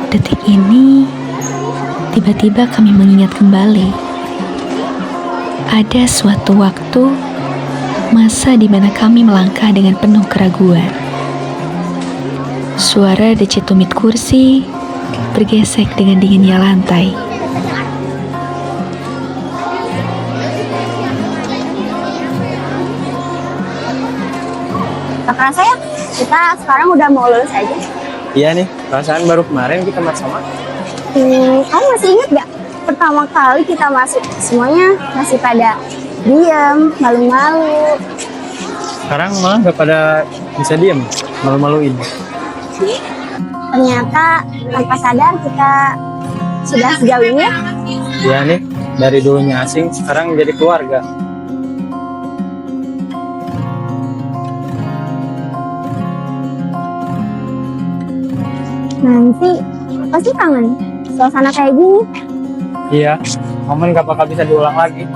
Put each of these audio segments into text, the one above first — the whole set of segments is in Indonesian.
Detik ini, tiba-tiba kami mengingat kembali. Ada suatu waktu, masa di mana kami melangkah dengan penuh keraguan. Suara decit tumit kursi bergesek dengan dinginnya lantai. Tak kerasa ya, kita sekarang udah mau lulus aja. Iya nih, perasaan baru kemarin kita sama. Kamu masih ingat gak? Pertama kali kita masuk, semuanya masih pada diam, malu-malu. Sekarang malah gak pada bisa diem, malu-maluin. Ternyata tanpa sadar kita sudah sejauh ini ya. Iya nih, dari dulunya asing, sekarang jadi keluarga. Nanti pasti kangen suasana kayak gini. Iya, momen gak bakal bisa diulang lagi.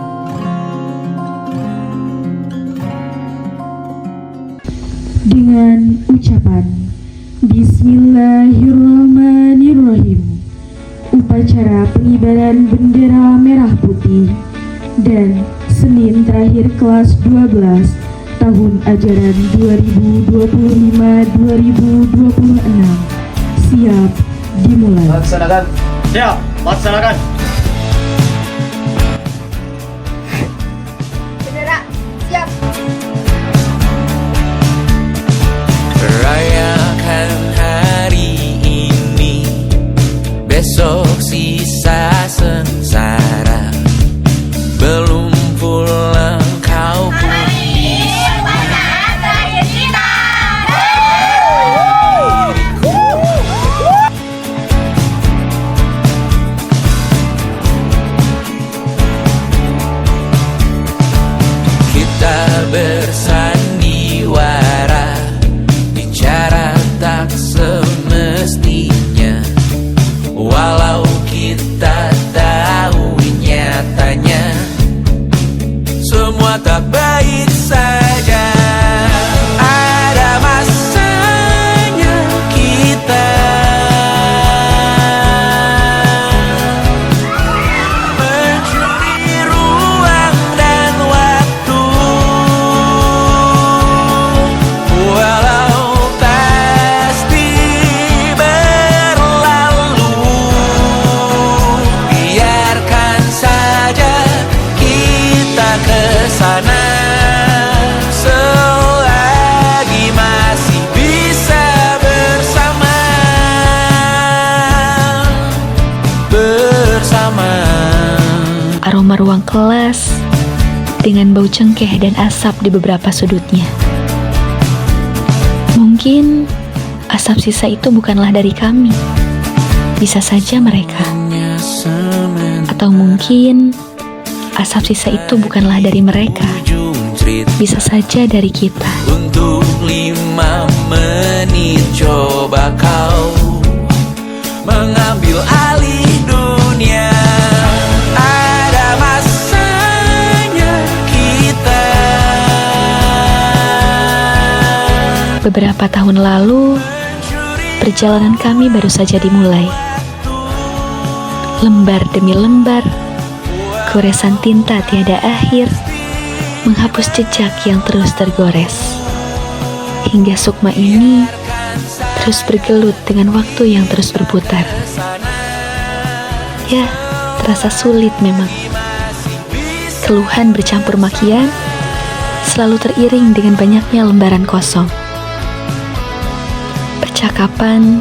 Dengan ucapan Bismillahirrahmanirrahim, upacara pengibaran bendera merah putih dan Senin terakhir kelas 12 tahun ajaran 2025-2026 siap dimulai. Laksanakan. Siap, laksanakan. Bendera, siap. Rayakan hari ini, besok sisa sengsara. Belum pulang kau pun bersandiwara, bicara tak semestinya. Walau kita tahu nyatanya semua tak baik saja. Ada masanya kita mencuri ruang dan waktu, walau pasti berlalu. Biarkan saja kita kesana selagi masih bisa bersama. Aroma ruang kelas dengan bau cengkeh dan asap di beberapa sudutnya. Mungkin asap sisa itu bukanlah dari kami. Bisa saja mereka. Atau mungkin asap sisa itu bukanlah dari mereka. Bisa saja dari kita. Untuk 5 menit coba kau mengambil alih dunia. Ada masanya kita. Beberapa tahun lalu, perjalanan kami baru saja dimulai. Lembar demi lembar, goresan tinta tiada akhir menghapus jejak yang terus tergores. Hingga sukma ini terus bergelut dengan waktu yang terus berputar. Ya, terasa sulit memang. Keluhan bercampur makian selalu teriring dengan banyaknya lembaran kosong. Percakapan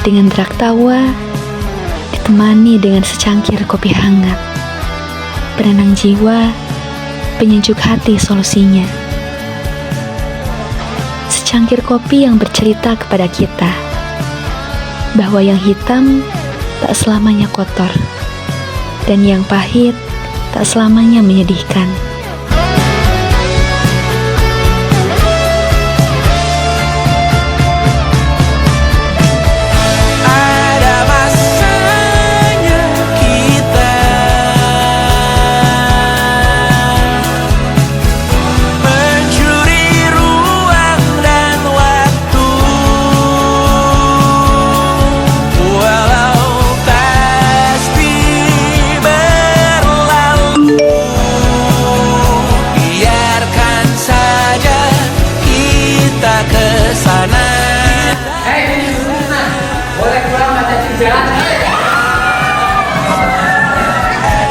dengan derak tawa ditemani dengan secangkir kopi hangat. Penenang jiwa, penyejuk hati solusinya. Secangkir kopi yang bercerita kepada kita bahwa yang hitam tak selamanya kotor dan yang pahit tak selamanya menyedihkan. Walau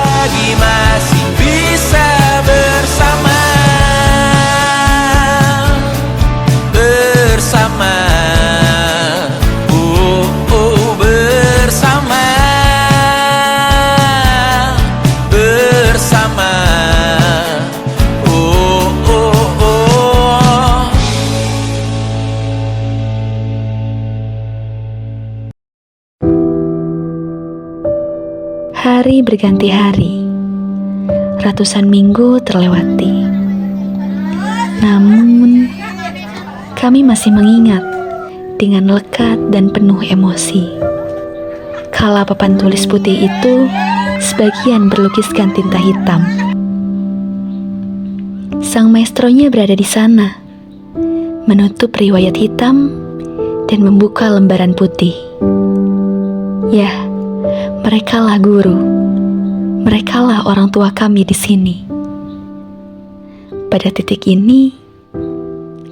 Lagi masih bisa bersama, bersama, bersama, bersama, Hari berganti hari, ratusan minggu terlewati. Namun, kami masih mengingat dengan lekat dan penuh emosi. Kala papan tulis putih itu sebagian berlukiskan tinta hitam. Sang maestronya berada di sana, menutup riwayat hitam dan membuka lembaran putih. Ya, merekalah guru, merekalah orang tua kami di sini. Pada titik ini,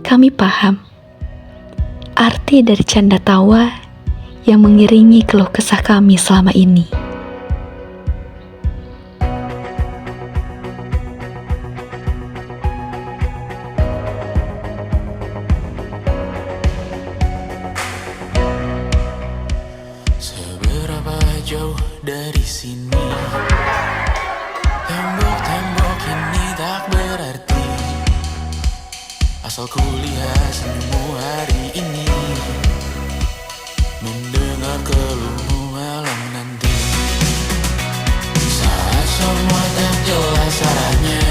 kami paham arti dari canda tawa yang mengiringi keluh kesah kami selama ini. Seberapa jauh dari sini, tembok-tembok ini tak berarti, asal ku lihat senyummu hari ini, mendengar keluhmu malam nanti. Saat semua tak jelas arahnya,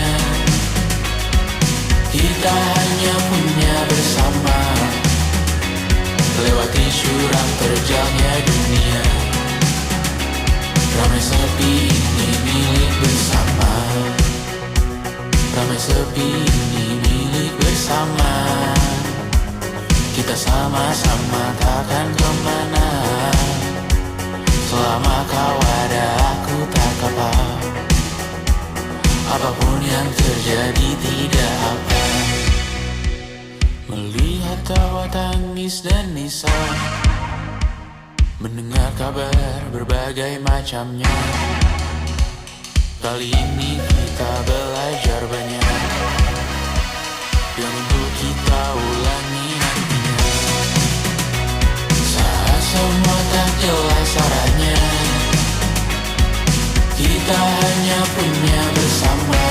kita hanya punya bersama, lewati syurang terjalnya dunia. Ramai sepi ini milik bersama, ramai sepi ini milik bersama. Kita sama-sama takkan kemana, selama kau ada aku tak apa. Apapun yang terjadi tidak apa. Melihat tawa tangis dan nisa, mendengar kabar berbagai macamnya. Kali ini kita belajar banyak yang untuk kita ulangi nantinya. Saat semua tak jelas arahnya, kita hanya punya bersama,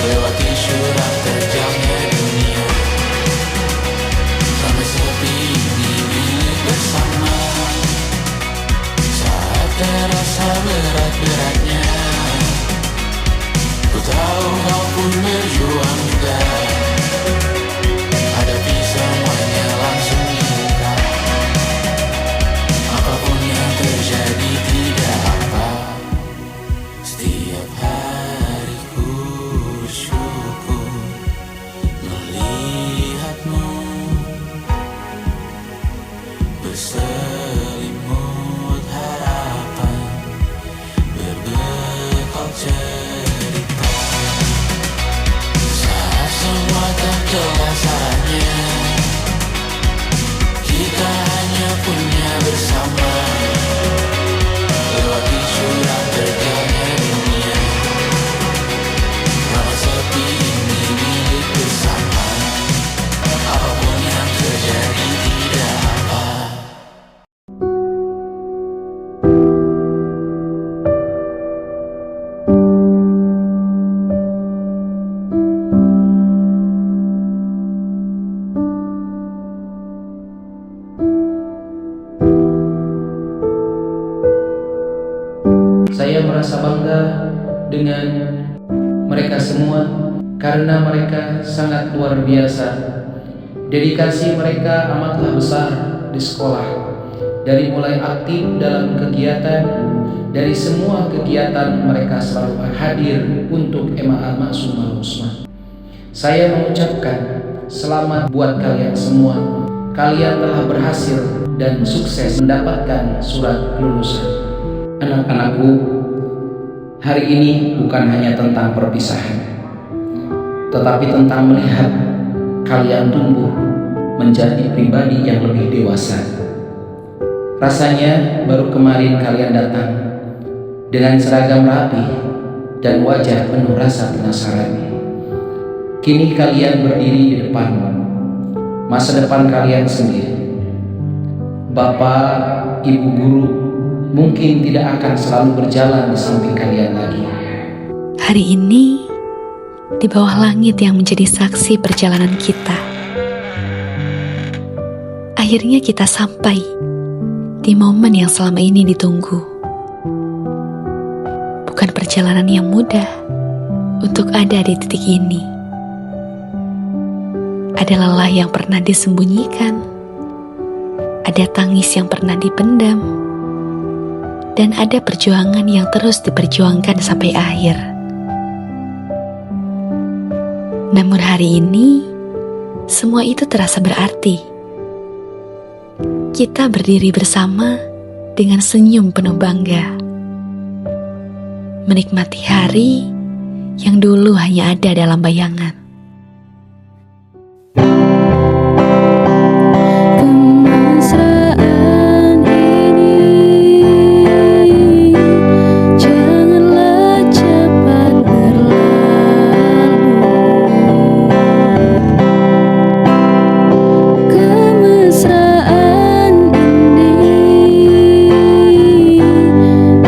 lewati syurang terjalnya dunia. Ramai sepi ini milik bersama, saat terasa berat-beratnya, ku tahu kau pun berjuang juga. Hadapi semuanya langsung dibuka, apapun yang terjadi tidak apa. Setiap hari ku bersyukur melihatmu berselimut harapan, berbekal cerita. Saat semua tak jelas arahnya, kita hanya punya bersama, lewati syurang terjalnya dunia. Ramai sepi ini milik bersama, apapun yang terjadi tidak apa. Saya merasa bangga dengan mereka semua karena mereka sangat luar biasa. Dedikasi mereka amatlah besar di sekolah. Dari mulai aktif dalam kegiatan, dari semua kegiatan mereka selalu hadir untuk Ema Ma'sumal Husna. Saya mengucapkan selamat buat kalian semua. Kalian telah berhasil dan sukses mendapatkan surat kelulusan. Anak-anakku, hari ini bukan hanya tentang perpisahan, tetapi tentang melihat kalian tumbuh menjadi pribadi yang lebih dewasa. Rasanya baru kemarin kalian datang dengan seragam rapi dan wajah penuh rasa penasaran. Kini kalian berdiri di depan masa depan kalian sendiri. Bapak, ibu guru mungkin tidak akan selalu berjalan di samping kalian lagi. Hari ini, di bawah langit yang menjadi saksi perjalanan kita, akhirnya kita sampai di momen yang selama ini ditunggu. Bukan perjalanan yang mudah untuk ada di titik ini. Ada lelah yang pernah disembunyikan, ada tangis yang pernah dipendam, dan ada perjuangan yang terus diperjuangkan sampai akhir. Namun hari ini, semua itu terasa berarti. Kita berdiri bersama dengan senyum penuh bangga, menikmati hari yang dulu hanya ada dalam bayangan. Kemesraan ini janganlah cepat berlalu. Kemesraan ini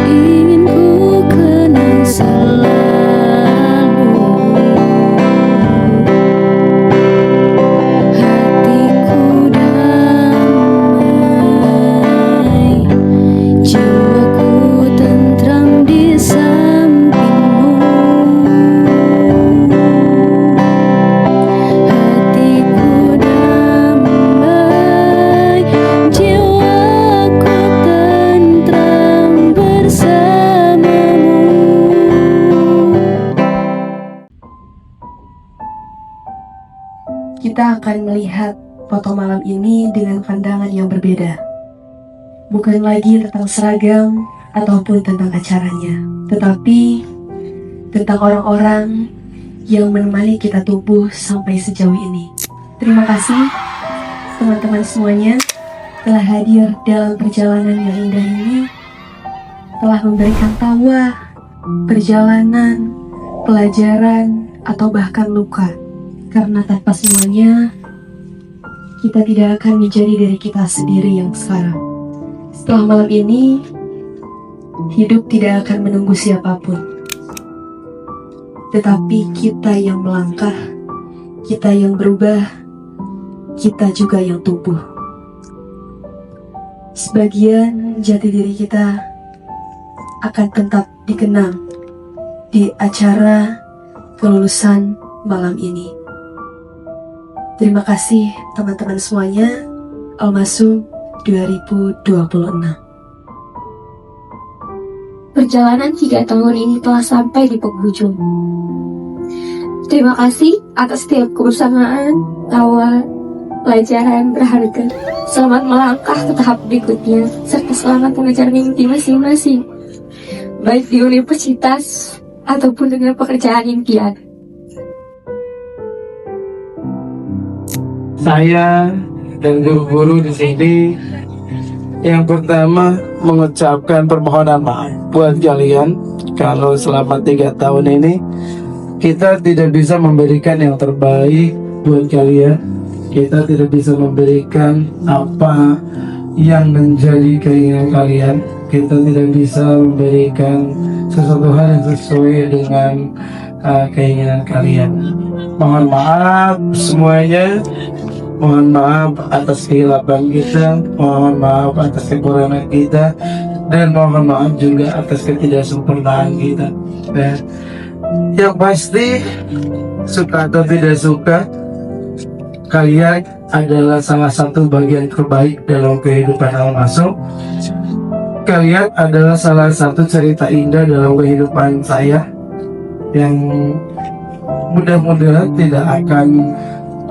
ingin ku kenang selalu. Hatiku damai, jiwaku tentram di sampingmu. Hatiku damai, jiwaku tentram bersamamu. Kita akan melihat foto malam ini dengan pandangan yang berbeda. Bukan lagi tentang seragam ataupun tentang acaranya, tetapi tentang orang-orang yang menemani kita tumbuh sampai sejauh ini. Terima kasih teman-teman semuanya telah hadir dalam perjalanan yang indah ini, telah memberikan tawa, perjalanan, pelajaran, atau bahkan luka. Karena tanpa semuanya, kita tidak akan menjadi diri kita sendiri yang sekarang. Setelah malam ini, hidup tidak akan menunggu siapapun. Tetapi kita yang melangkah, kita yang berubah, kita juga yang tumbuh. Sebagian jati diri kita akan tetap dikenang di acara kelulusan malam ini. Terima kasih teman-teman semuanya. Almasum 2026. Perjalanan 3 tahun ini telah sampai di penghujung. Terima kasih atas setiap kebersamaan, tawa, pelajaran berharga. Selamat melangkah ke tahap berikutnya, serta selamat mengejar mimpi masing-masing, baik di universitas ataupun dengan pekerjaan impian. Saya dan guru-guru di sini yang pertama mengucapkan permohonan maaf buat kalian kalau selama 3 tahun ini kita tidak bisa memberikan yang terbaik buat kalian. Kita tidak bisa memberikan apa yang menjadi keinginan kalian. Kita tidak bisa memberikan sesuatu hal yang sesuai dengan keinginan kalian. Mohon maaf semuanya. Mohon maaf atas kehilapan kita, mohon maaf atas kekurangan kita, dan mohon maaf juga atas ketidaksempurnaan kita. Dan yang pasti, suka atau tidak suka, kalian adalah salah satu bagian terbaik dalam kehidupan Almasum. Kalian adalah salah satu cerita indah dalam kehidupan saya yang mudah-mudahan tidak akan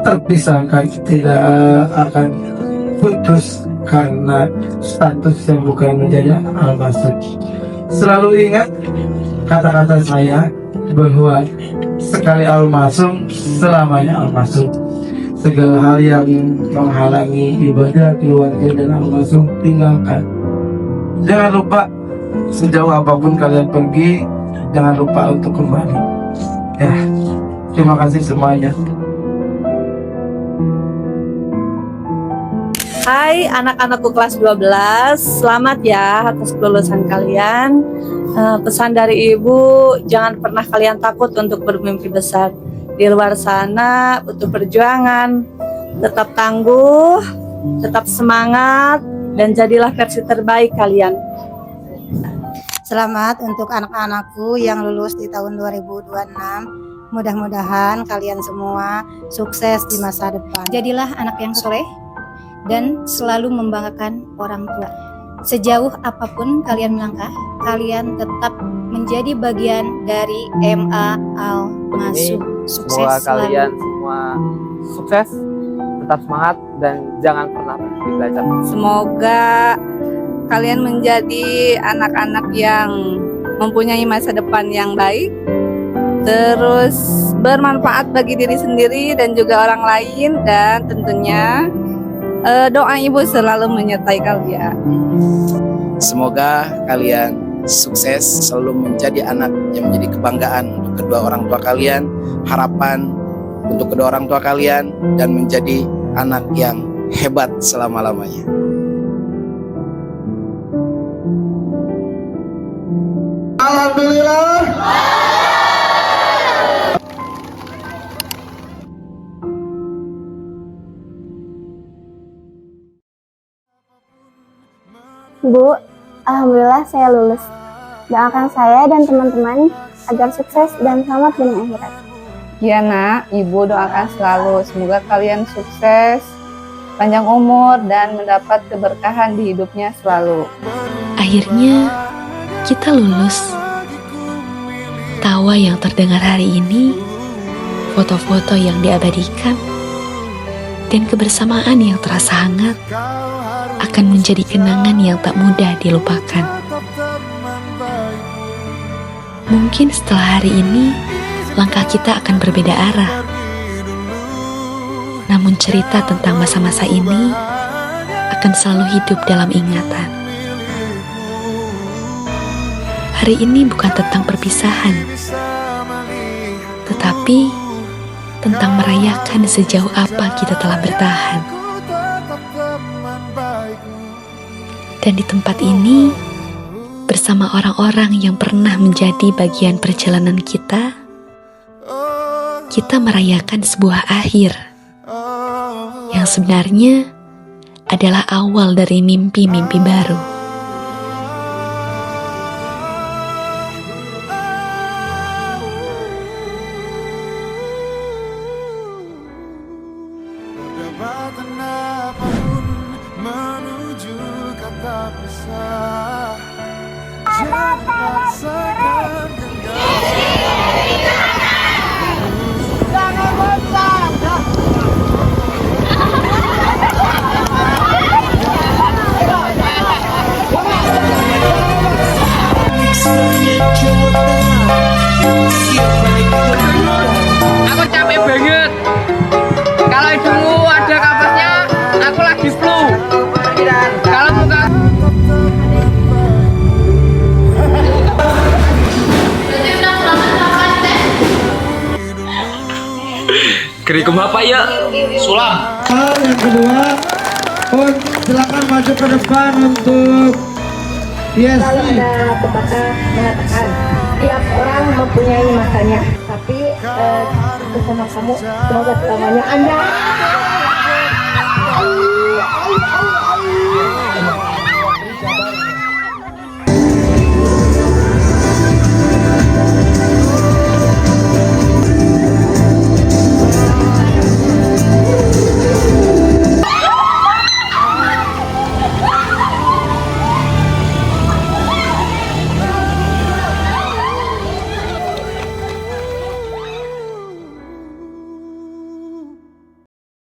terpisahkan, tidak akan putus karena status yang bukan menjadi Almasum. Selalu ingat kata-kata saya bahwa sekali Almasum, selamanya Almasum. Segala hal yang menghalangi ibadah keluarga dan Almasum tinggalkan. Jangan lupa sejauh apapun kalian pergi, jangan lupa untuk kembali. Ya, terima kasih semuanya. Hai anak-anakku kelas 12, selamat ya atas kelulusan kalian. Pesan dari ibu, jangan pernah kalian takut untuk bermimpi besar. Di luar sana butuh perjuangan, tetap tangguh, tetap semangat, dan jadilah versi terbaik kalian. Selamat untuk anak-anakku yang lulus di tahun 2026. Mudah-mudahan kalian semua sukses di masa depan. Jadilah anak yang soleh dan selalu membanggakan orang tua. Sejauh apapun kalian melangkah, kalian tetap menjadi bagian dari MA Al Masuk. Sukses Semoga selalu. kalian semua sukses, tetap semangat, dan jangan pernah berhenti belajar. Semoga kalian menjadi anak-anak yang mempunyai masa depan yang baik, terus bermanfaat bagi diri sendiri dan juga orang lain, dan tentunya doa ibu selalu menyertai kalian. Semoga kalian sukses, selalu menjadi anak yang menjadi kebanggaan untuk kedua orang tua kalian, harapan untuk kedua orang tua kalian, dan menjadi anak yang hebat selama-lamanya. Alhamdulillah. Bu, alhamdulillah saya lulus. Doakan saya dan teman-teman agar sukses dan selamat dunia akhirat. Ya nak, ibu doakan selalu semoga kalian sukses, panjang umur, dan mendapat keberkahan di hidupnya selalu. Akhirnya kita lulus. Tawa yang terdengar hari ini, foto-foto yang diabadikan, dan kebersamaan yang terasa hangat akan menjadi kenangan yang tak mudah dilupakan. Mungkin setelah hari ini, langkah kita akan berbeda arah. Namun cerita tentang masa-masa ini akan selalu hidup dalam ingatan. Hari ini bukan tentang perpisahan, tetapi tentang merayakan sejauh apa kita telah bertahan. Dan di tempat ini, bersama orang-orang yang pernah menjadi bagian perjalanan kita merayakan sebuah akhir yang sebenarnya adalah awal dari mimpi-mimpi baru. Perdebatan apapun menuju kata pisah. Jangan paksakan Aku capek banget. Kalau hidungmu ada kapasnya, aku lagi flu. Kalau muka Kerikum apa ya? Sulam. Yang kedua, silakan maju ke depan untuk Kalau ada pepatah mengatakan tiap orang mempunyai masanya, tapi bersama kamu semoga selamanya Anda.